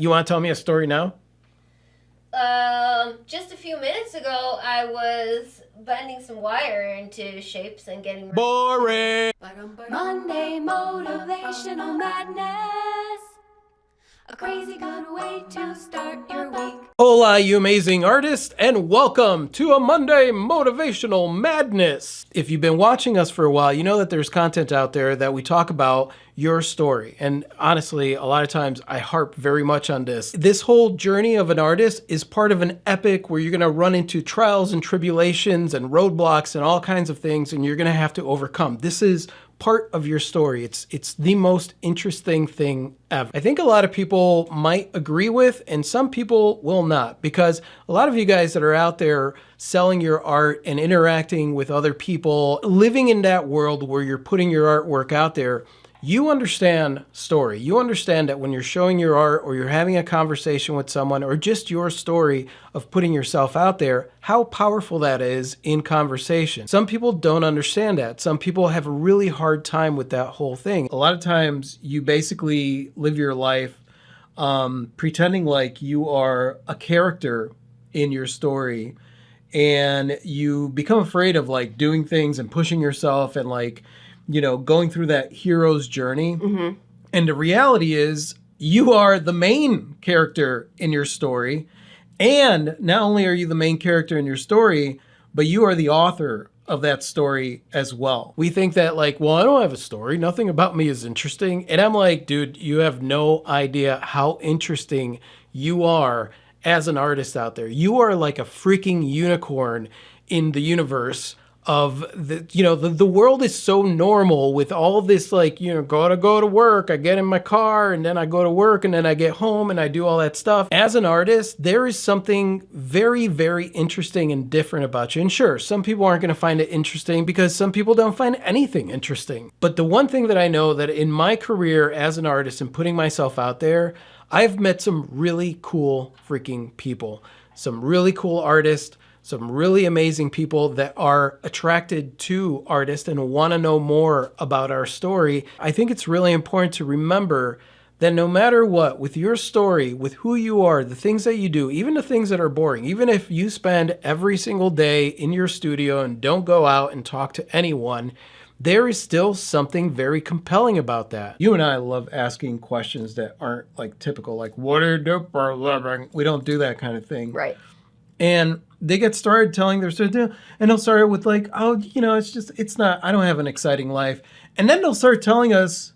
You want to tell me a story now? Just a few minutes ago, I was bending some wire into shapes and getting ready. Boring! Monday Motivational Madness. A crazy good way to start your week. Hola, you amazing artists, and welcome to a Monday Motivational Madness. If you've been watching us for a while, you know that there's content out there that we talk about your story. And honestly, a lot of times I harp very much on this. This whole journey of an artist is part of an epic where you're going to run into trials and tribulations and roadblocks and all kinds of things, and you're going to have to overcome. This is part of your story. It's the most interesting thing ever. I think a lot of people might agree with, and some people will not, because a lot of you guys that are out there selling your art and interacting with other people, living in that world where you're putting your artwork out there, you understand story. You understand that when you're showing your art or you're having a conversation with someone or just your story of putting yourself out there, how powerful that is in conversation. Some people don't understand that. Some people have a really hard time with that whole thing. A lot of times you basically live your life pretending like you are a character in your story, and you become afraid of like doing things and pushing yourself and like, you know, going through that hero's journey. Mm-hmm. And the reality is you are the main character in your story. And not only are you the main character in your story, but you are the author of that story as well. We think that like, well, I don't have a story. Nothing about me is interesting. And I'm like, dude, you have no idea how interesting you are as an artist out there. You are like a freaking unicorn in the universe of the, you know, the world is so normal with all this, like, you know, gotta go to work, I get in my car and then I go to work and then I get home and I do all that stuff. As an artist, there is something very, very interesting and different about you. And sure, some people aren't going to find it interesting because some people don't find anything interesting. But the one thing that I know that in my career as an artist and putting myself out there, I've met some really cool freaking people, some really cool artists, some really amazing people that are attracted to artists and want to know more about our story. I think it's really important to remember that no matter what, with your story, with who you are, the things that you do, even the things that are boring, even if you spend every single day in your studio and don't go out and talk to anyone, there is still something very compelling about that. You and I love asking questions that aren't like typical, like, what do you do for a living? We don't do that kind of thing. Right. And they get started telling their story, and they'll start with like, oh, you know, it's not, I don't have an exciting life. And then they'll start telling us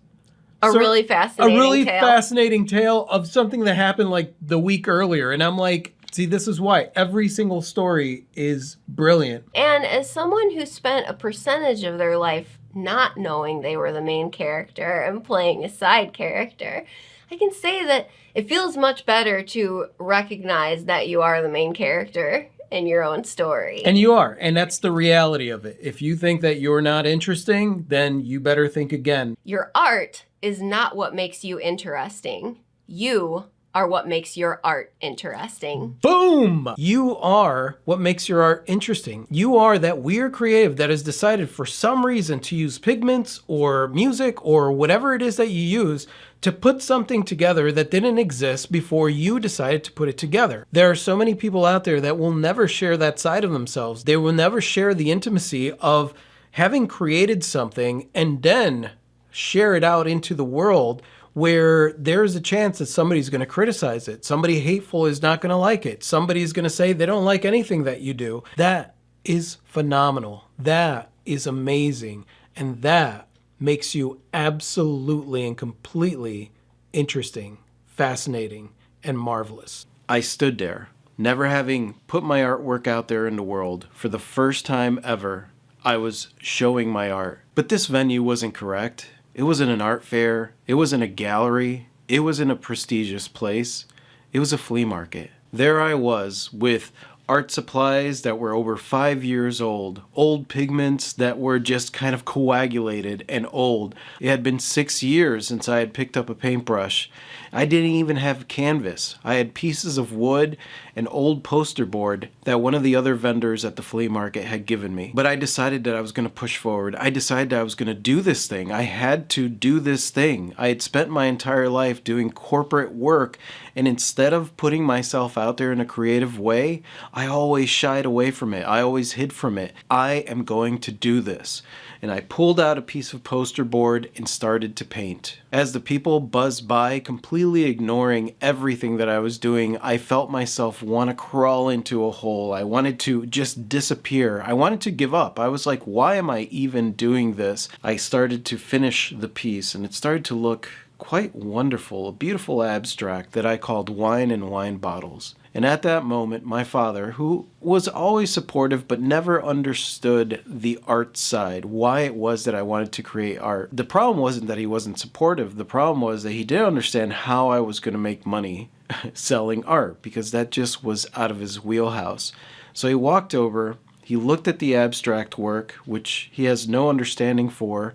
a really fascinating tale of something that happened like the week earlier. And I'm like, see, this is why every single story is brilliant. And as someone who spent a percentage of their life not knowing they were the main character and playing a side character, I can say that it feels much better to recognize that you are the main character in your own story. And you are. And that's the reality of it. If you think that you're not interesting, then you better think again. Your art is not what makes you interesting. You are what makes your art interesting. Boom! You are what makes your art interesting. You are that weird creative that has decided for some reason to use pigments or music or whatever it is that you use to put something together that didn't exist before you decided to put it together. There are so many people out there that will never share that side of themselves. They will never share the intimacy of having created something and then share it out into the world where there's a chance that somebody's going to criticize it. Somebody hateful is not going to like it. Somebody's going to say they don't like anything that you do. That is phenomenal. That is amazing. And that makes you absolutely and completely interesting, fascinating, and marvelous. I stood there, never having put my artwork out there in the world. For the first time ever, I was showing my art. But this venue wasn't correct. It wasn't an art fair. It wasn't a gallery. It wasn't a prestigious place. It was a flea market. There I was with art supplies that were over 5 years old pigments that were just kind of coagulated and old. It had been 6 years since I had picked up a paintbrush. I didn't even have canvas. I had pieces of wood and old poster board that one of the other vendors at the flea market had given me. But I decided that I was going to push forward. I decided I was going to do this thing. I had to do this thing. I had spent my entire life doing corporate work, and instead of putting myself out there in a creative way, I always shied away from it. I always hid from it. I am going to do this. And I pulled out a piece of poster board and started to paint. As the people buzzed by, completely ignoring everything that I was doing, I felt myself want to crawl into a hole. I wanted to just disappear. I wanted to give up. I was like, why am I even doing this? I started to finish the piece, and it started to look quite wonderful, a beautiful abstract that I called Wine and Wine Bottles. And at that moment, my father, who was always supportive but never understood the art side, why it was that I wanted to create art. The problem wasn't that he wasn't supportive. The problem was that he didn't understand how I was going to make money selling art, because that just was out of his wheelhouse. So he walked over, he looked at the abstract work, which he has no understanding for,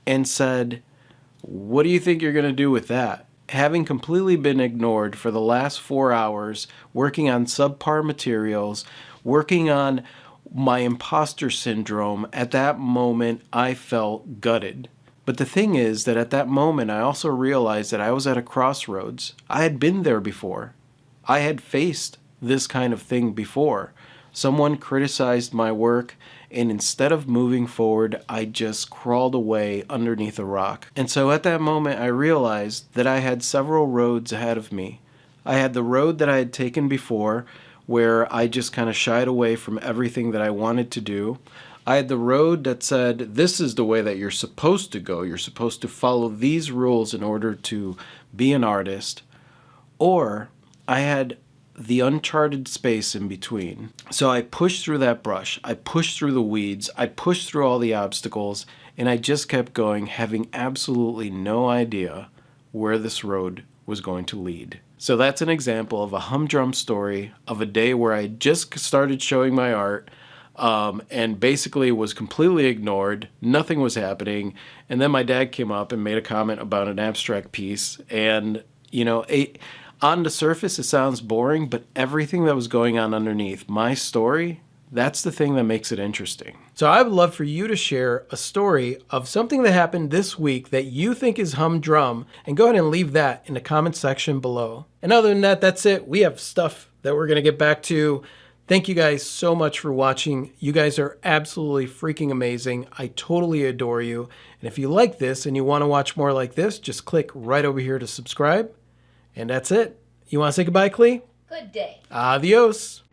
and said, "What do you think you're going to do with that?" Having completely been ignored for the last 4 hours, working on subpar materials, working on my imposter syndrome, at that moment I felt gutted. But the thing is that at that moment I also realized that I was at a crossroads. I had been there before. I had faced this kind of thing before. Someone criticized my work, and instead of moving forward, I just crawled away underneath a rock. And so at that moment, I realized that I had several roads ahead of me. I had the road that I had taken before, where I just kind of shied away from everything that I wanted to do. I had the road that said, this is the way that you're supposed to go. You're supposed to follow these rules in order to be an artist. Or I had the uncharted space in between. So I pushed through that brush, I pushed through the weeds, I pushed through all the obstacles, and I just kept going, having absolutely no idea where this road was going to lead. So that's an example of a humdrum story of a day where I just started showing my art, and basically was completely ignored. Nothing was happening. And then my dad came up and made a comment about an abstract piece, and on the surface, it sounds boring, but everything that was going on underneath my story, that's the thing that makes it interesting. So I would love for you to share a story of something that happened this week that you think is humdrum, and go ahead and leave that in the comment section below. And other than that, that's it. We have stuff that we're going to get back to. Thank you guys so much for watching. You guys are absolutely freaking amazing. I totally adore you. And if you like this and you want to watch more like this, just click right over here to subscribe. And that's it. You want to say goodbye, Clee? Good day. Adios.